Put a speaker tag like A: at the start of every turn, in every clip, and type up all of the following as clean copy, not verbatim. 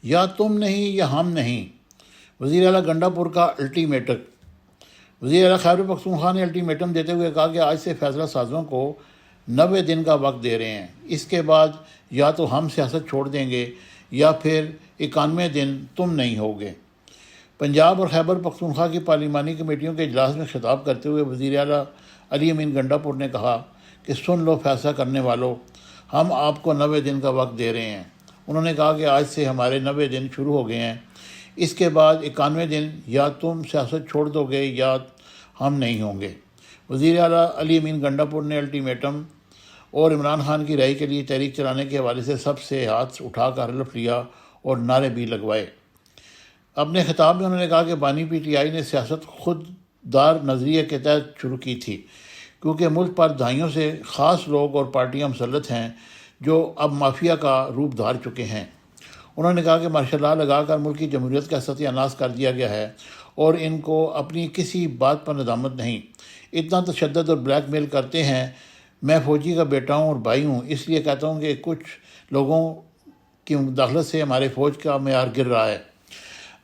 A: یا تم نہیں یا ہم نہیں۔ وزیر اعلیٰ گنڈا پور کا الٹیمیٹم۔ وزیر اعلیٰ خیبر پختونخوا نے الٹیمیٹم دیتے ہوئے کہا کہ آج سے فیصلہ سازوں کو 90 دن کا وقت دے رہے ہیں، اس کے بعد یا تو ہم سیاست چھوڑ دیں گے یا پھر 91 دن تم نہیں ہوگے۔ پنجاب اور خیبر پختونخوا کی پارلیمانی کمیٹیوں کے اجلاس میں خطاب کرتے ہوئے وزیر اعلیٰ علی امین گنڈا پور نے کہا کہ سن لو فیصلہ کرنے والوں، ہم آپ کو 90 دن کا وقت دے رہے ہیں۔ انہوں نے کہا کہ آج سے ہمارے 90 دن شروع ہو گئے ہیں، اس کے بعد 91 دن یا تم سیاست چھوڑ دو گے یا ہم نہیں ہوں گے۔ وزیر اعلیٰ علی امین گنڈا پور نے الٹیمیٹم اور عمران خان کی رہائی کے لیے تحریک چلانے کے حوالے سے سب سے ہاتھ اٹھا کر حلف لیا اور نعرے بھی لگوائے۔ اپنے خطاب میں انہوں نے کہا کہ بانی پی ٹی آئی نے سیاست خود دار نظریے کے تحت شروع کی تھی، کیونکہ ملک پر دہائیوں سے خاص لوگ اور پارٹیاں مسلط ہیں جو اب مافیا کا روپ دھار چکے ہیں۔ انہوں نے کہا کہ مارشل لا لگا کر ملک کی جمہوریت کا ستیہ ناش کر دیا گیا ہے اور ان کو اپنی کسی بات پر ندامت نہیں۔ اتنا تشدد اور بلیک میل کرتے ہیں۔ میں فوجی کا بیٹا ہوں اور بھائی ہوں، اس لیے کہتا ہوں کہ کچھ لوگوں کی مداخلت سے ہمارے فوج کا معیار گر رہا ہے۔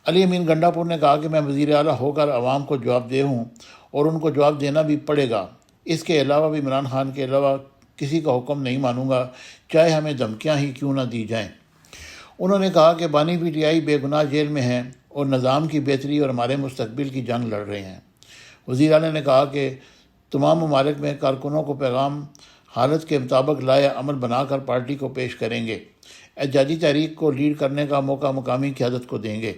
A: علی امین گنڈا پور نے کہا کہ میں وزیر اعلیٰ ہو کر عوام کو جواب دہ ہوں اور ان کو جواب دینا بھی پڑے گا۔ اس کے علاوہ بھی عمران خان کے علاوہ کسی کا حکم نہیں مانوں گا، چاہے ہمیں دھمکیاں ہی کیوں نہ دی جائیں۔ انہوں نے کہا کہ بانی پی ٹی آئی بے گناہ جیل میں ہیں اور نظام کی بہتری اور ہمارے مستقبل کی جنگ لڑ رہے ہیں۔ وزیر اعلیٰ نے کہا کہ تمام ممالک میں کارکنوں کو پیغام حالت کے مطابق لائے عمل بنا کر پارٹی کو پیش کریں گے۔ احتجاجی تحریک کو لیڈ کرنے کا موقع مقامی قیادت کو دیں گے۔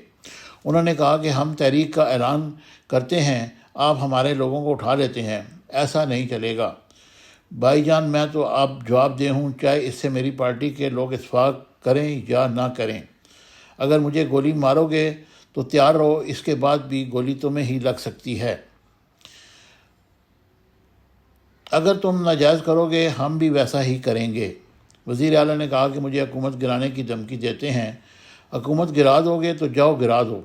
A: انہوں نے کہا کہ ہم تحریک کا اعلان کرتے ہیں، آپ ہمارے لوگوں کو اٹھا لیتے ہیں، ایسا نہیں چلے گا۔ بھائی جان، میں تو آپ جواب دہ ہوں، چاہے اس سے میری پارٹی کے لوگ اتفاق کریں یا نہ کریں۔ اگر مجھے گولی مارو گے تو تیار رہو، اس کے بعد بھی گولی تمہیں ہی لگ سکتی ہے۔ اگر تم ناجائز کرو گے ہم بھی ویسا ہی کریں گے۔ وزیر اعلیٰ نے کہا کہ مجھے حکومت گرانے کی دھمکی دیتے ہیں، حکومت گرا دو گے تو جاؤ گرا دو،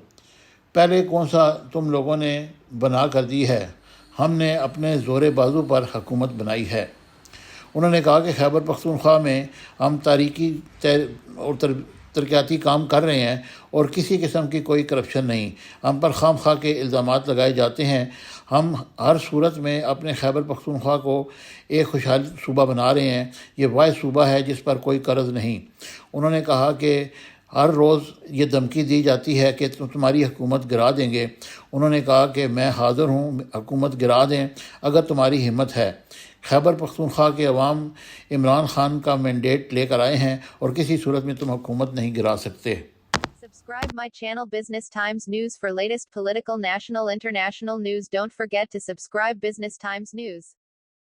A: پہلے کون سا تم لوگوں نے بنا کر دی ہے، ہم نے اپنے زور بازو پر حکومت بنائی ہے۔ انہوں نے کہا کہ خیبر پختونخوا میں ہم تاریخی اور ترقیاتی کام کر رہے ہیں اور کسی قسم کی کوئی کرپشن نہیں، ہم پر خام خواہ کے الزامات لگائے جاتے ہیں۔ ہم ہر صورت میں اپنے خیبر پختونخوا کو ایک خوشحال صوبہ بنا رہے ہیں، یہ واحد صوبہ ہے جس پر کوئی قرض نہیں۔ انہوں نے کہا کہ ہر روز یہ دھمکی دی جاتی ہے کہ تمہاری حکومت گرا دیں گے۔ انہوں نے کہا کہ میں حاضر ہوں، حکومت گرا دیں اگر تمہاری ہمت ہے۔ خیبر پختونخوا کے عوام عمران خان کا مینڈیٹ لے کر آئے ہیں اور کسی صورت میں تم حکومت نہیں گرا سکتے۔
B: Subscribe my channel Business Times News for latest political, national, international news. Don't forget to subscribe Business Times News.